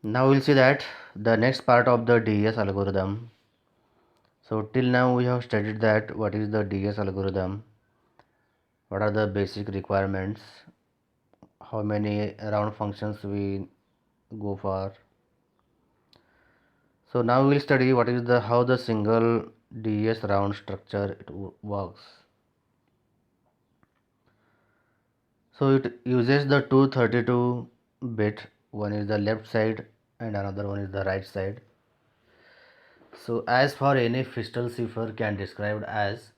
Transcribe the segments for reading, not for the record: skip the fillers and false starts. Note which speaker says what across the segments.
Speaker 1: Now we'll see that the next part of the DES algorithm. So till now we have studied that what is the DES algorithm, what are the basic requirements, how many round functions we go for. So now we'll study what is the how the single DES round structure works. So it uses the two 32 bit, one is the left side and another one is the right side. So as for any Fistel cipher can described as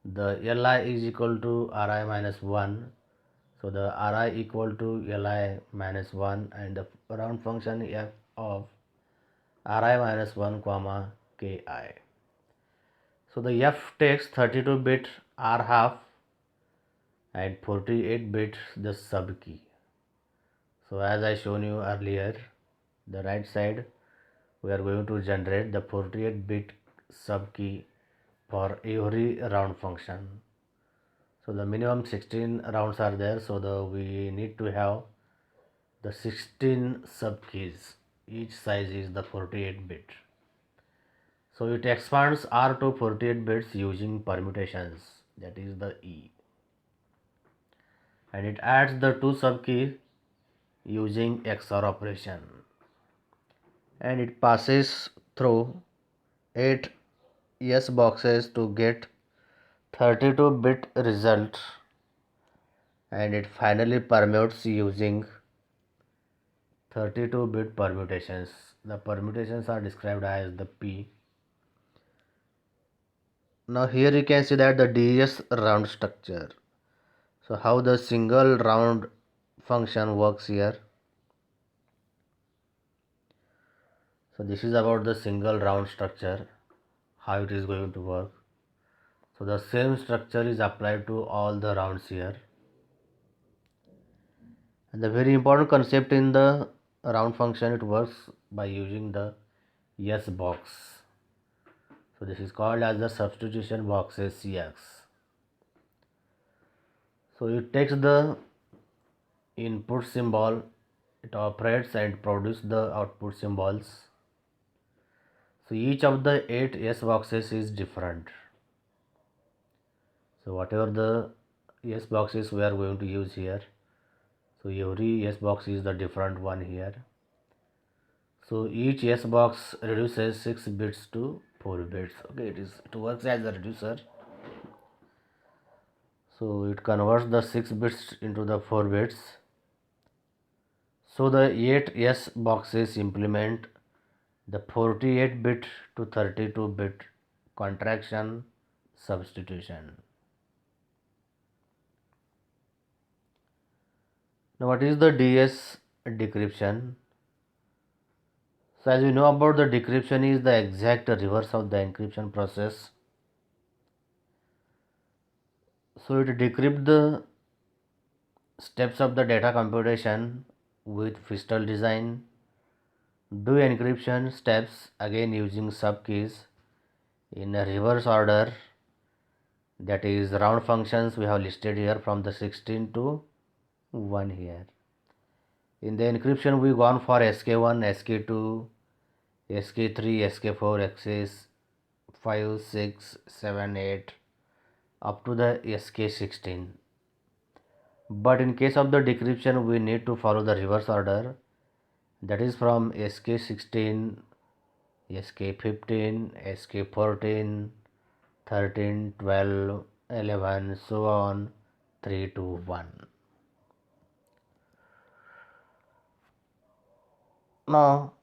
Speaker 1: the Li is equal to Ri minus 1. So the Ri equal to Li minus 1 and the round function f of Ri minus 1 comma Ki. So the f takes 32 bit R half and 48 bit the sub key. So as I shown you earlier, the right side we are going to generate the 48 bit sub key for every round function. So the minimum 16 rounds are there, so we need to have the 16 sub keys. Each size is the 48 bit. So it expands R to 48 bits using permutations, that is the E, and it adds the two sub keys using XOR operation, and it passes through 8 yes boxes to get 32 bit result, and it finally permutes using 32 bit permutations. The permutations are described as the P. Now here you can see that the DES round structure. So how the single round function works here. So this is about the single round structure, how it is going to work. So the same structure is applied to all the rounds here. And the very important concept in the round function, it works by using the yes box. So this is called as the substitution boxes CX. So it takes the input symbol, it operates and produces the output symbols. So each of the 8 yes boxes is different. So whatever the yes boxes we are going to use here, so every yes box is the different one here. So each yes box reduces 6 bits to 4 bits. Okay, it works as a reducer. So it converts the 6 bits into the 4 bits. So the 8 yes boxes implement the 48 bit to 32 bit contraction substitution. Now what is the DS decryption? So as we know about the decryption is the exact reverse of the encryption process. So it decrypts the steps of the data computation with Fistel design, do encryption steps again using sub keys in a reverse order, that is round functions we have listed here from the 16 to 1 here. In the encryption we gone for SK1, SK2, SK3, SK4, XS5, 6, 7, 8 up to the SK16. But in case of the decryption we need to follow the reverse order, that is from SK16, SK15, SK14, 13, 12, 11, so on, 3 to 1. Now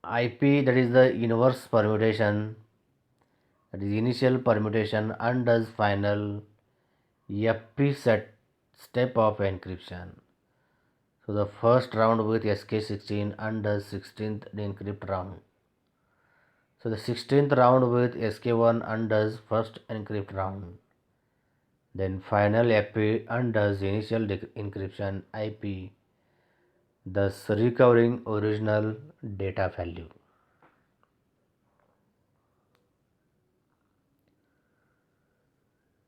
Speaker 1: IP, that is the inverse permutation, that is initial permutation undoes final FP step of encryption. So the first round with SK16 undoes 16th encrypt round. So the 16th round with SK1 undoes first encrypt round. Then final FP undoes initial encryption IP, thus recovering original data value.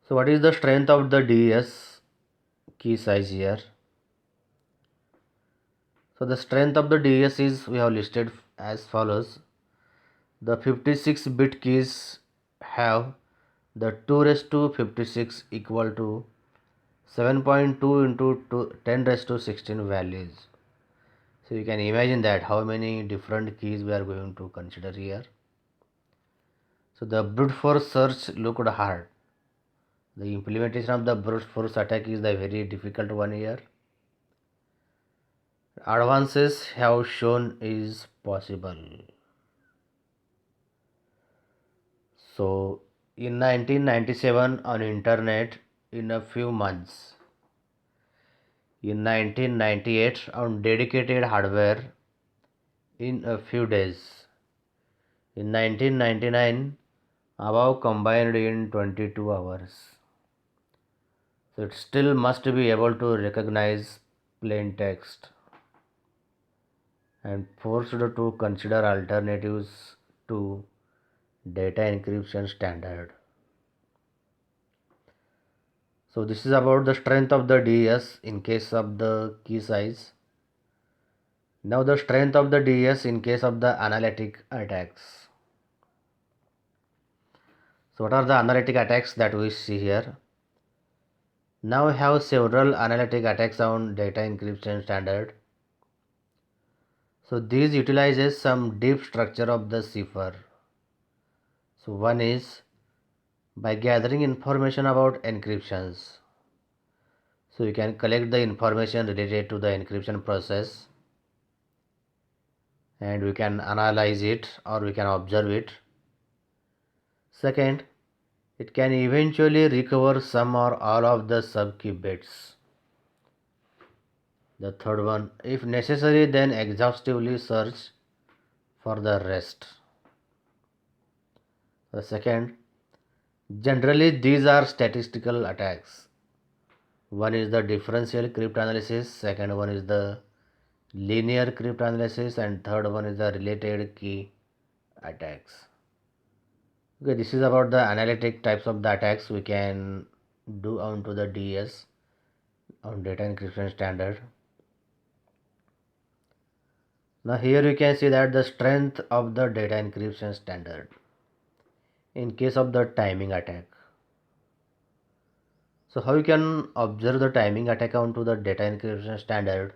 Speaker 1: So what is the strength of the DES key size here? So the strength of the DES is we have listed as follows. The 56-bit keys have the 2 raised to 56 equal to 7.2 into 10 raised to 16 values. So you can imagine that how many different keys we are going to consider here. So the brute force search looked hard. The implementation of the brute force attack is the very difficult one here. Advances have shown is possible. So in 1997 on internet in a few months. In 1998 on dedicated hardware in a few days. In 1999 above combined in 22 hours. So it still must be able to recognize plain text and forced to consider alternatives to data encryption standard. So this is about the strength of the DES in case of the key size. Now the strength of the DES in case of the analytic attacks. So what are the analytic attacks that we see here? Now we have several analytic attacks on data encryption standard. So these utilizes some deep structure of the cipher. So one is by gathering information about encryptions. So you can collect the information related to the encryption process and we can analyze it or we can observe it. Second, it can eventually recover some or all of the sub-key bits. The third one, if necessary, then exhaustively search for the rest. The second, generally these are statistical attacks. One is the differential cryptanalysis, second one is the linear cryptanalysis, and third one is the related key attacks. Okay, this is about the analytic types of the attacks we can do onto the DES on data encryption standard. Now here you can see that the strength of the data encryption standard in case of the timing attack. So how you can observe the timing attack onto the data encryption standard?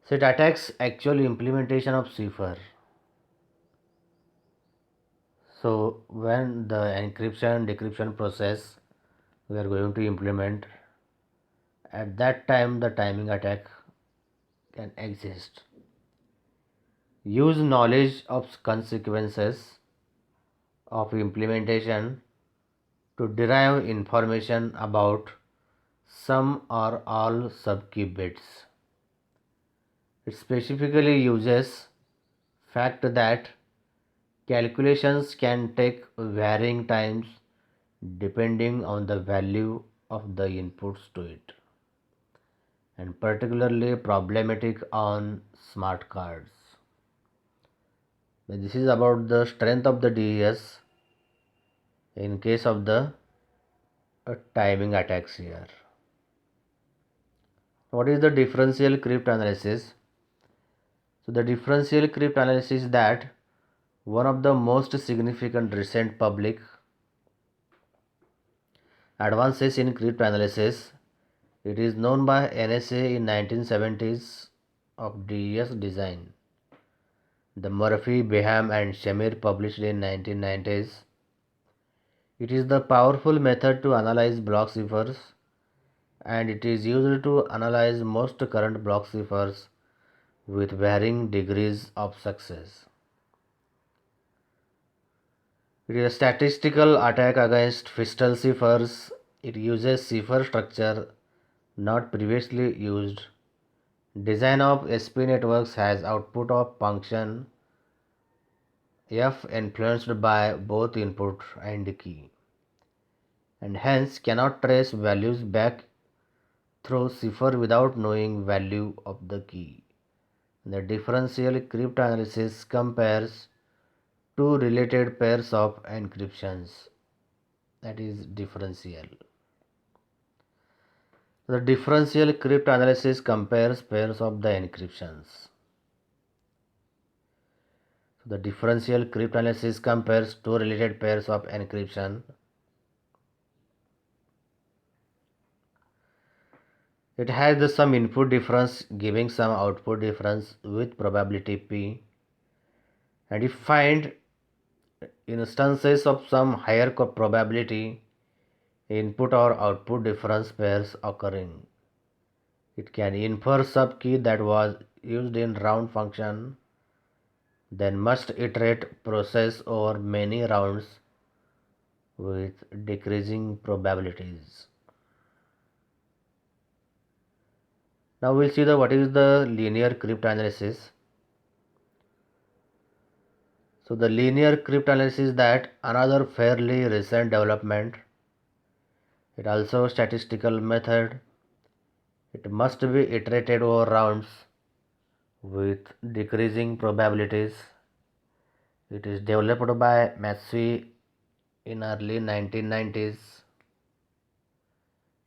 Speaker 1: So it attacks actual implementation of cipher. So when the encryption decryption process we are going to implement, at that time the timing attack can exist. Use knowledge of consequences of implementation to derive information about some or all sub-key bits. It specifically uses fact that calculations can take varying times depending on the value of the inputs to it, and particularly problematic on smart cards. This is about the strength of the DES in case of the timing attacks here. What is the differential cryptanalysis? So the differential cryptanalysis is that one of the most significant recent public advances in cryptanalysis. It is known by NSA in 1970s of DES design. The Murphy, Beham and Shamir published in 1990s. It is the powerful method to analyze block ciphers and it is used to analyze most current block ciphers with varying degrees of success. It is a statistical attack against Fistel ciphers. It uses cipher structure not previously used. Design of SP networks has output of function f influenced by both input and key, and hence cannot trace values back through cipher without knowing value of the key. The differential cryptanalysis compares two related pairs of encryptions, that is differential. The differential cryptanalysis compares pairs of the encryptions. The differential cryptanalysis compares two related pairs of encryption. It has some input difference giving some output difference with probability p, and if find instances of some higher probability input or output difference pairs occurring. It can infer subkey that was used in round function, then must iterate process over many rounds with decreasing probabilities. Now we'll see what is the linear cryptanalysis. So the linear cryptanalysis is that another fairly recent development. It also a statistical method. It must be iterated over rounds with decreasing probabilities. It is developed by Massey in early 1990s.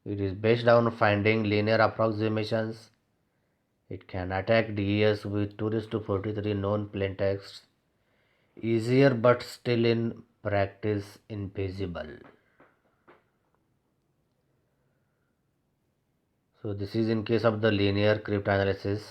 Speaker 1: It is based on finding linear approximations. It can attack DES with 2:43 known plaintexts. Easier but still in practice infeasible. So this is in case of the linear cryptanalysis.